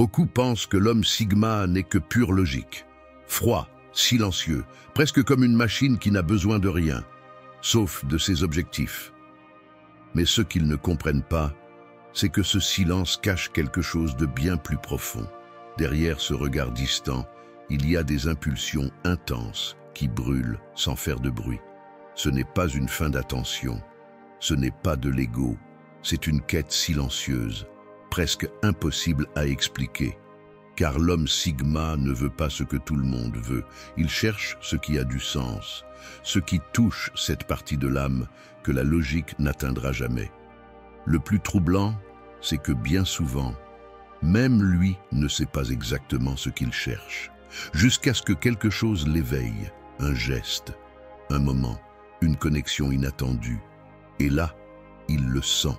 Beaucoup pensent que l'homme Sigma n'est que pure logique, froid, silencieux, presque comme une machine qui n'a besoin de rien, sauf de ses objectifs. Mais ce qu'ils ne comprennent pas, c'est que ce silence cache quelque chose de bien plus profond. Derrière ce regard distant, il y a des impulsions intenses qui brûlent sans faire de bruit. Ce n'est pas une fin d'attention, ce n'est pas de l'ego, c'est une quête silencieuse, presque impossible à expliquer. Car l'homme Sigma ne veut pas ce que tout le monde veut, il cherche ce qui a du sens, ce qui touche cette partie de l'âme que la logique n'atteindra jamais. Le plus troublant, c'est que bien souvent, même lui ne sait pas exactement ce qu'il cherche, jusqu'à ce que quelque chose l'éveille, un geste, un moment, une connexion inattendue. Et là, il le sent,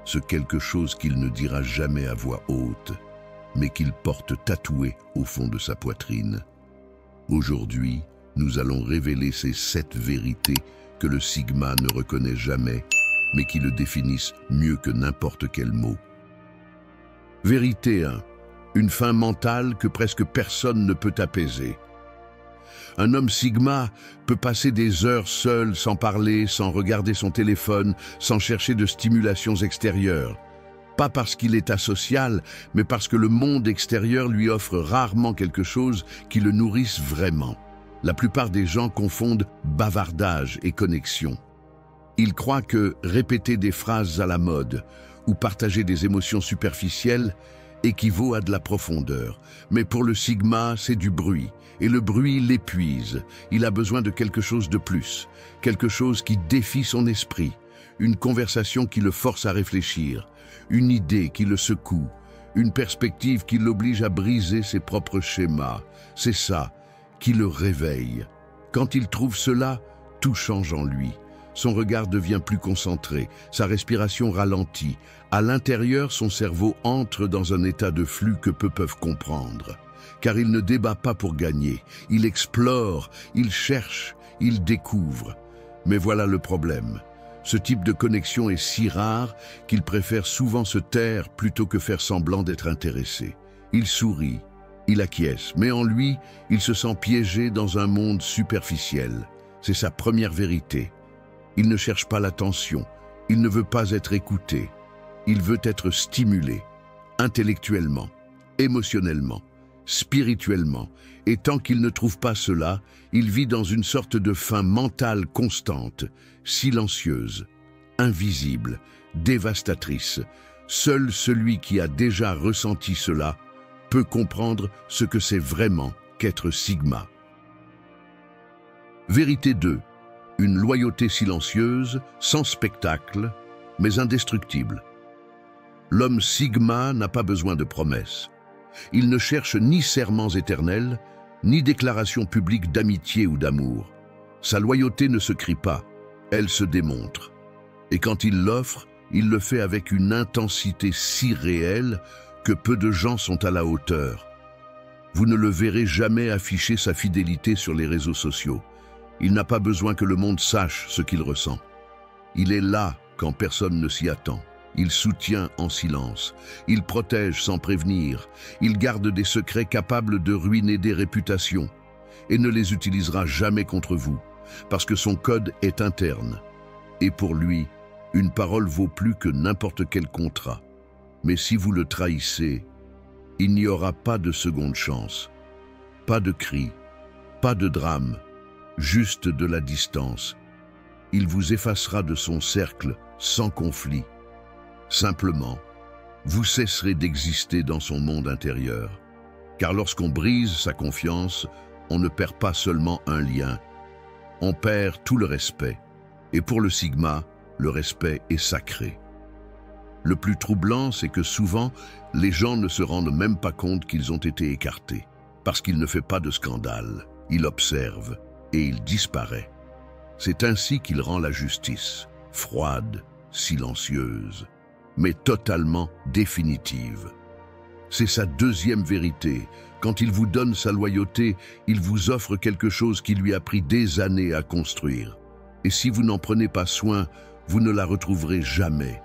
ce quelque chose qu'il ne dira jamais à voix haute, mais qu'il porte tatoué au fond de sa poitrine. Aujourd'hui, nous allons révéler ces 7 vérités que le Sigma ne reconnaît jamais, mais qui le définissent mieux que n'importe quel mot. Vérité 1. Une faim mentale que presque personne ne peut apaiser. Un homme Sigma peut passer des heures seul, sans parler, sans regarder son téléphone, sans chercher de stimulations extérieures. Pas parce qu'il est asocial, mais parce que le monde extérieur lui offre rarement quelque chose qui le nourrisse vraiment. La plupart des gens confondent bavardage et connexion. Ils croient que répéter des phrases à la mode ou partager des émotions superficielles équivaut à de la profondeur. Mais pour le Sigma, c'est du bruit. Et le bruit l'épuise. Il a besoin de quelque chose de plus. Quelque chose qui défie son esprit. Une conversation qui le force à réfléchir. Une idée qui le secoue. Une perspective qui l'oblige à briser ses propres schémas. C'est ça qui le réveille. Quand il trouve cela, tout change en lui. Son regard devient plus concentré, sa respiration ralentit. À l'intérieur, son cerveau entre dans un état de flux que peu peuvent comprendre. Car il ne débat pas pour gagner, il explore, il cherche, il découvre. Mais voilà le problème. Ce type de connexion est si rare qu'il préfère souvent se taire plutôt que faire semblant d'être intéressé. Il sourit, il acquiesce, mais en lui, il se sent piégé dans un monde superficiel. C'est sa première vérité. Il ne cherche pas l'attention, il ne veut pas être écouté. Il veut être stimulé, intellectuellement, émotionnellement, spirituellement. Et tant qu'il ne trouve pas cela, il vit dans une sorte de faim mentale constante, silencieuse, invisible, dévastatrice. Seul celui qui a déjà ressenti cela peut comprendre ce que c'est vraiment qu'être Sigma. Vérité 2. Une loyauté silencieuse, sans spectacle, mais indestructible. L'homme Sigma n'a pas besoin de promesses. Il ne cherche ni serments éternels, ni déclarations publiques d'amitié ou d'amour. Sa loyauté ne se crie pas, elle se démontre. Et quand il l'offre, il le fait avec une intensité si réelle que peu de gens sont à la hauteur. Vous ne le verrez jamais afficher sa fidélité sur les réseaux sociaux. Il n'a pas besoin que le monde sache ce qu'il ressent. Il est là quand personne ne s'y attend. Il soutient en silence. Il protège sans prévenir. Il garde des secrets capables de ruiner des réputations et ne les utilisera jamais contre vous, parce que son code est interne. Et pour lui, une parole vaut plus que n'importe quel contrat. Mais si vous le trahissez, il n'y aura pas de seconde chance. Pas de cri, pas de drame, juste de la distance. Il vous effacera de son cercle sans conflit. Simplement, vous cesserez d'exister dans son monde intérieur. Car lorsqu'on brise sa confiance, on ne perd pas seulement un lien, on perd tout le respect. Et pour le Sigma, le respect est sacré. Le plus troublant, c'est que souvent, les gens ne se rendent même pas compte qu'ils ont été écartés, parce qu'il ne fait pas de scandale. Il observe et il disparaît. C'est ainsi qu'il rend la justice, froide, silencieuse, mais totalement définitive. C'est sa deuxième vérité. Quand il vous donne sa loyauté, il vous offre quelque chose qui lui a pris des années à construire. Et si vous n'en prenez pas soin, vous ne la retrouverez jamais.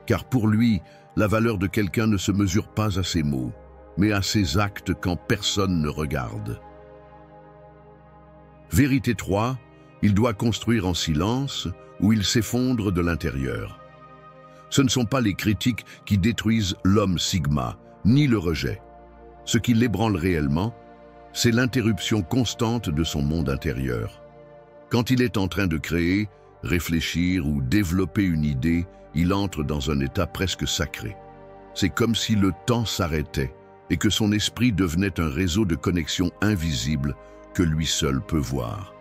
Car pour lui, la valeur de quelqu'un ne se mesure pas à ses mots. mais à ses actes quand personne ne regarde. Vérité 3, il doit construire en silence ou il s'effondre de l'intérieur. Ce ne sont pas les critiques qui détruisent l'homme Sigma, ni le rejet. Ce qui l'ébranle réellement, c'est l'interruption constante de son monde intérieur. Quand il est en train de créer, réfléchir ou développer une idée, il entre dans un état presque sacré. C'est comme si le temps s'arrêtait et que son esprit devenait un réseau de connexions invisibles que lui seul peut voir.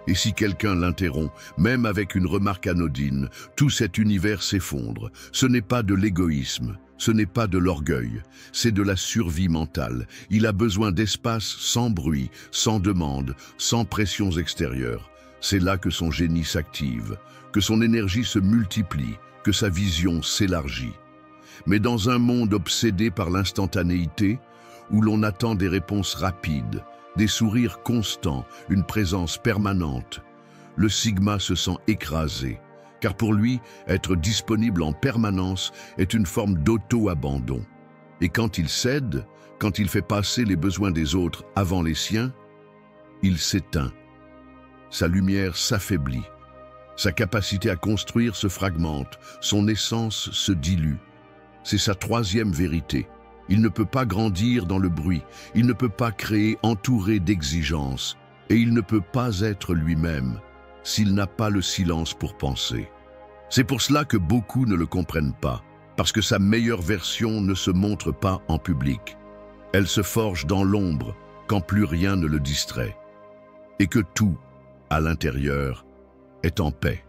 Et si quelqu'un l'interrompt, même avec une remarque anodine, tout cet univers s'effondre. Ce n'est pas de l'égoïsme, ce n'est pas de l'orgueil, c'est de la survie mentale. Il a besoin d'espace sans bruit, sans demande, sans pressions extérieures. C'est là que son génie s'active, que son énergie se multiplie, que sa vision s'élargit. Mais dans un monde obsédé par l'instantanéité, où l'on attend des réponses rapides, des sourires constants, une présence permanente, le Sigma se sent écrasé, car pour lui, être disponible en permanence est une forme d'auto-abandon. Et quand il cède, quand il fait passer les besoins des autres avant les siens, il s'éteint. Sa lumière s'affaiblit, sa capacité à construire se fragmente, son essence se dilue. C'est sa troisième vérité. Il ne peut pas grandir dans le bruit, il ne peut pas créer entouré d'exigences, et il ne peut pas être lui-même s'il n'a pas le silence pour penser. C'est pour cela que beaucoup ne le comprennent pas, parce que sa meilleure version ne se montre pas en public. Elle se forge dans l'ombre quand plus rien ne le distrait, et que tout, à l'intérieur, est en paix.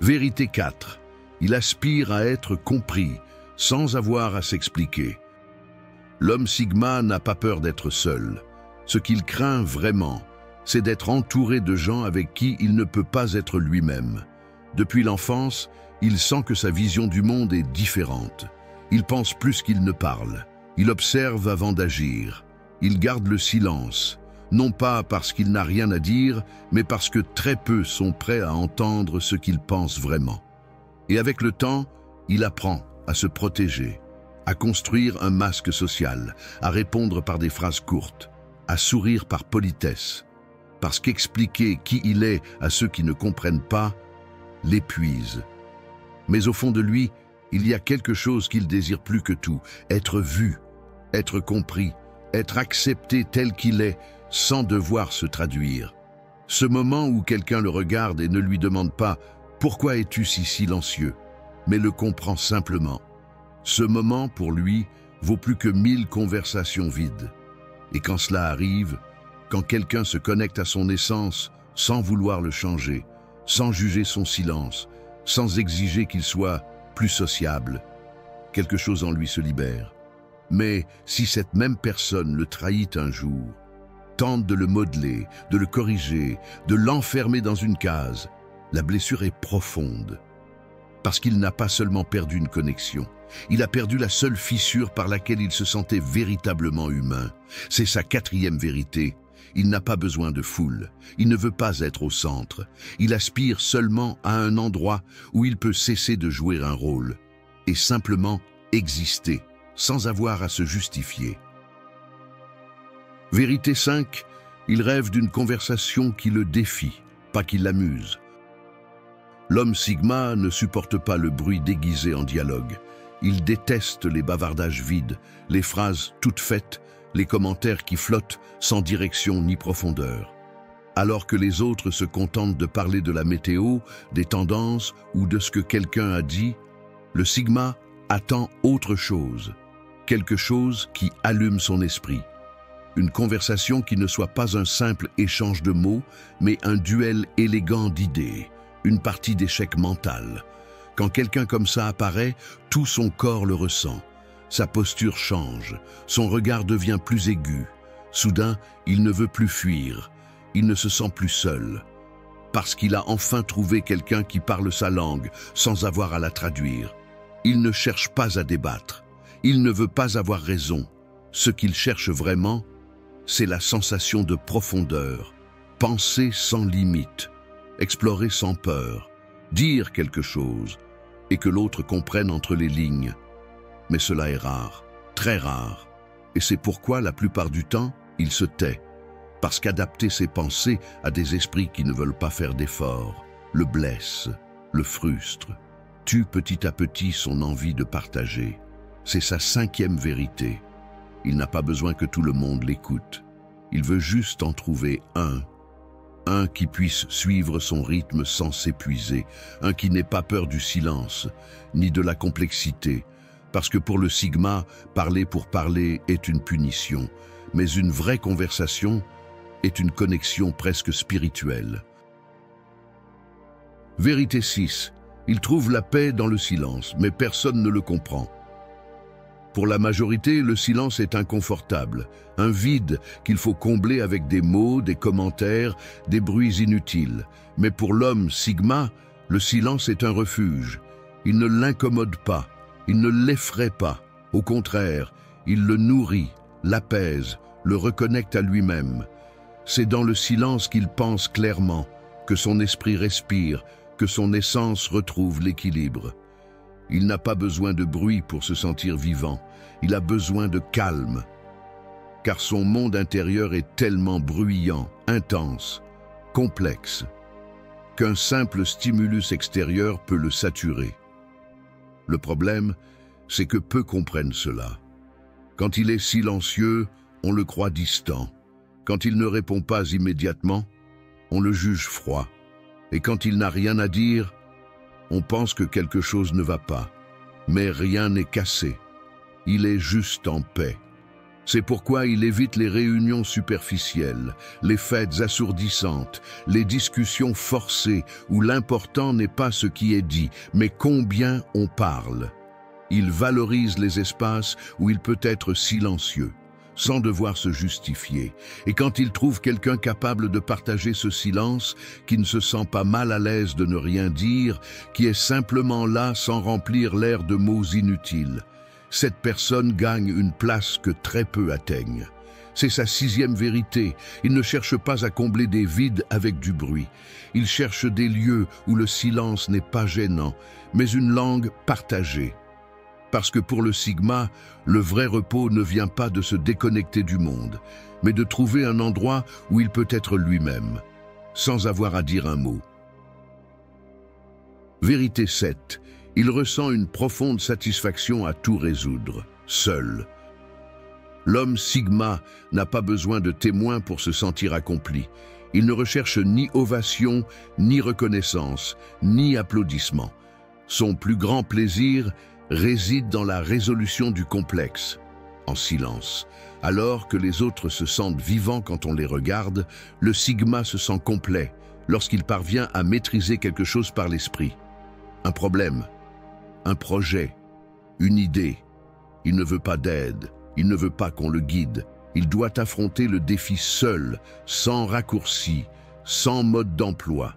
Vérité 4. Il aspire à être compris, sans avoir à s'expliquer. L'homme Sigma n'a pas peur d'être seul. Ce qu'il craint vraiment, c'est d'être entouré de gens avec qui il ne peut pas être lui-même. Depuis l'enfance, il sent que sa vision du monde est différente. Il pense plus qu'il ne parle. Il observe avant d'agir. Il garde le silence, non pas parce qu'il n'a rien à dire, mais parce que très peu sont prêts à entendre ce qu'il pense vraiment. Et avec le temps, il apprend à se protéger, à construire un masque social, à répondre par des phrases courtes, à sourire par politesse, parce qu'expliquer qui il est à ceux qui ne comprennent pas l'épuise. Mais au fond de lui, il y a quelque chose qu'il désire plus que tout, être vu, être compris, être accepté tel qu'il est, sans devoir se traduire. Ce moment où quelqu'un le regarde et ne lui demande pas « Pourquoi es-tu si silencieux ?» mais le comprend simplement. Ce moment, pour lui, vaut plus que 1000 conversations vides. Et quand cela arrive, quand quelqu'un se connecte à son essence sans vouloir le changer, sans juger son silence, sans exiger qu'il soit plus sociable, quelque chose en lui se libère. Mais si cette même personne le trahit un jour, tente de le modeler, de le corriger, de l'enfermer dans une case, la blessure est profonde. Parce qu'il n'a pas seulement perdu une connexion, il a perdu la seule fissure par laquelle il se sentait véritablement humain. C'est sa quatrième vérité. Il n'a pas besoin de foule, il ne veut pas être au centre. Il aspire seulement à un endroit où il peut cesser de jouer un rôle et simplement exister, sans avoir à se justifier. Vérité 5, il rêve d'une conversation qui le défie, pas qui l'amuse. L'homme Sigma ne supporte pas le bruit déguisé en dialogue. Il déteste les bavardages vides, les phrases toutes faites, les commentaires qui flottent sans direction ni profondeur. Alors que les autres se contentent de parler de la météo, des tendances ou de ce que quelqu'un a dit, le Sigma attend autre chose, quelque chose qui allume son esprit. Une conversation qui ne soit pas un simple échange de mots, mais un duel élégant d'idées, une partie d'échec mental. Quand quelqu'un comme ça apparaît, tout son corps le ressent. Sa posture change, son regard devient plus aigu. Soudain, il ne veut plus fuir, il ne se sent plus seul. Parce qu'il a enfin trouvé quelqu'un qui parle sa langue, sans avoir à la traduire. Il ne cherche pas à débattre, il ne veut pas avoir raison. Ce qu'il cherche vraiment, c'est la sensation de profondeur, penser sans limite, explorer sans peur, dire quelque chose, et que l'autre comprenne entre les lignes. Mais cela est rare, très rare. Et c'est pourquoi, la plupart du temps, il se tait. Parce qu'adapter ses pensées à des esprits qui ne veulent pas faire d'efforts le blesse, le frustre, tue petit à petit son envie de partager. C'est sa 5e vérité. Il n'a pas besoin que tout le monde l'écoute. Il veut juste en trouver un qui puisse suivre son rythme sans s'épuiser, un qui n'ait pas peur du silence, ni de la complexité, parce que pour le Sigma, parler pour parler est une punition, mais une vraie conversation est une connexion presque spirituelle. Vérité 6. Il trouve la paix dans le silence, mais personne ne le comprend. Pour la majorité, le silence est inconfortable, un vide qu'il faut combler avec des mots, des commentaires, des bruits inutiles. Mais pour l'homme Sigma, le silence est un refuge. Il ne l'incommode pas, il ne l'effraie pas. Au contraire, il le nourrit, l'apaise, le reconnecte à lui-même. C'est dans le silence qu'il pense clairement, que son esprit respire, que son essence retrouve l'équilibre. Il n'a pas besoin de bruit pour se sentir vivant, il a besoin de calme, car son monde intérieur est tellement bruyant, intense, complexe, qu'un simple stimulus extérieur peut le saturer. Le problème, c'est que peu comprennent cela. Quand il est silencieux, on le croit distant. Quand il ne répond pas immédiatement, on le juge froid. Et quand il n'a rien à dire, on pense que quelque chose ne va pas. Mais rien n'est cassé. Il est juste en paix. C'est pourquoi il évite les réunions superficielles, les fêtes assourdissantes, les discussions forcées où l'important n'est pas ce qui est dit, mais combien on parle. Il valorise les espaces où il peut être silencieux, sans devoir se justifier. Et quand il trouve quelqu'un capable de partager ce silence, qui ne se sent pas mal à l'aise de ne rien dire, qui est simplement là sans remplir l'air de mots inutiles, cette personne gagne une place que très peu atteignent. C'est sa 6e vérité. Il ne cherche pas à combler des vides avec du bruit. Il cherche des lieux où le silence n'est pas gênant, mais une langue partagée. Parce que pour le Sigma, le vrai repos ne vient pas de se déconnecter du monde, mais de trouver un endroit où il peut être lui-même, sans avoir à dire un mot. Vérité 7. Il ressent une profonde satisfaction à tout résoudre, seul. L'homme Sigma n'a pas besoin de témoins pour se sentir accompli. Il ne recherche ni ovation, ni reconnaissance, ni applaudissements. Son plus grand plaisir réside dans la résolution du complexe, en silence. Alors que les autres se sentent vivants quand on les regarde, le Sigma se sent complet lorsqu'il parvient à maîtriser quelque chose par l'esprit. Un problème, un projet, une idée. Il ne veut pas d'aide, il ne veut pas qu'on le guide. Il doit affronter le défi seul, sans raccourci, sans mode d'emploi.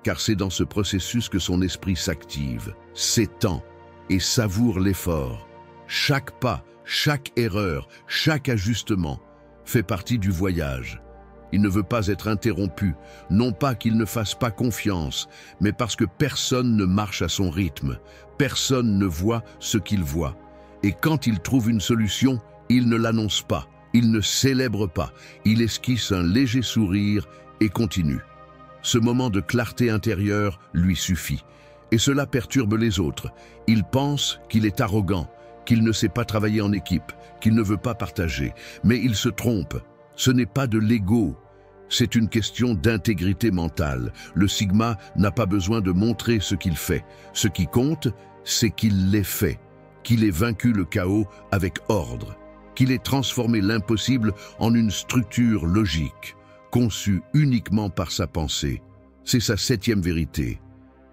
Car c'est dans ce processus que son esprit s'active, s'étend et savoure l'effort. Chaque pas, chaque erreur, chaque ajustement fait partie du voyage. Il ne veut pas être interrompu, non pas qu'il ne fasse pas confiance, mais parce que personne ne marche à son rythme, personne ne voit ce qu'il voit. Et quand il trouve une solution, il ne l'annonce pas, il ne célèbre pas, il esquisse un léger sourire et continue. Ce moment de clarté intérieure lui suffit. Et cela perturbe les autres. Il pense qu'il est arrogant, qu'il ne sait pas travailler en équipe, qu'il ne veut pas partager. Mais il se trompe. Ce n'est pas de l'ego. C'est une question d'intégrité mentale. Le Sigma n'a pas besoin de montrer ce qu'il fait. Ce qui compte, c'est qu'il l'ait fait, qu'il ait vaincu le chaos avec ordre, qu'il ait transformé l'impossible en une structure logique, conçue uniquement par sa pensée. C'est sa 7e vérité.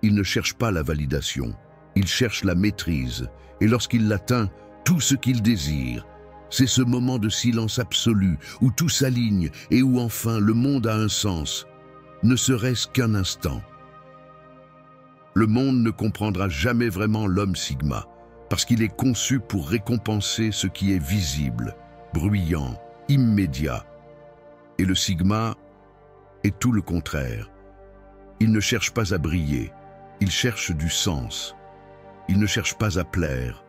Il ne cherche pas la validation, il cherche la maîtrise. Et lorsqu'il l'atteint, tout ce qu'il désire, c'est ce moment de silence absolu où tout s'aligne et où enfin le monde a un sens, ne serait-ce qu'un instant. Le monde ne comprendra jamais vraiment l'homme Sigma, parce qu'il est conçu pour récompenser ce qui est visible, bruyant, immédiat. Et le Sigma est tout le contraire. Il ne cherche pas à briller, il cherche du sens. Il ne cherche pas à plaire,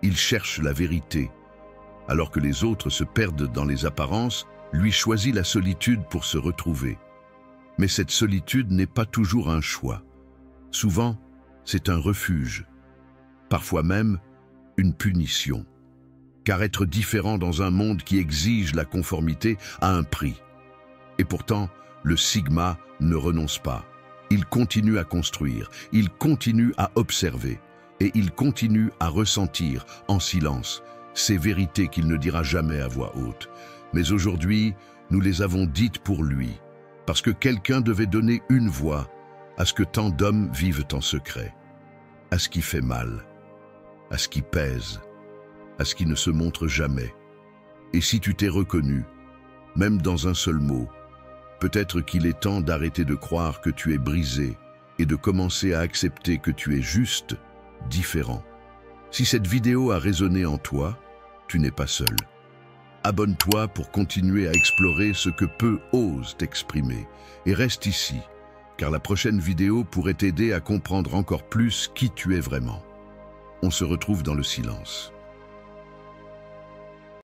il cherche la vérité. Alors que les autres se perdent dans les apparences, lui choisit la solitude pour se retrouver. Mais cette solitude n'est pas toujours un choix. Souvent, c'est un refuge. Parfois même, une punition. Car être différent dans un monde qui exige la conformité a un prix. Et pourtant, le Sigma ne renonce pas. Il continue à construire, il continue à observer, et il continue à ressentir, en silence, ces vérités qu'il ne dira jamais à voix haute. Mais aujourd'hui, nous les avons dites pour lui, parce que quelqu'un devait donner une voix à ce que tant d'hommes vivent en secret, à ce qui fait mal, à ce qui pèse, à ce qui ne se montre jamais. Et si tu t'es reconnu, même dans un seul mot, peut-être qu'il est temps d'arrêter de croire que tu es brisé et de commencer à accepter que tu es juste différent. Si cette vidéo a résonné en toi, tu n'es pas seul. Abonne-toi pour continuer à explorer ce que peu osent t'exprimer. Et reste ici, car la prochaine vidéo pourrait t'aider à comprendre encore plus qui tu es vraiment. On se retrouve dans le silence.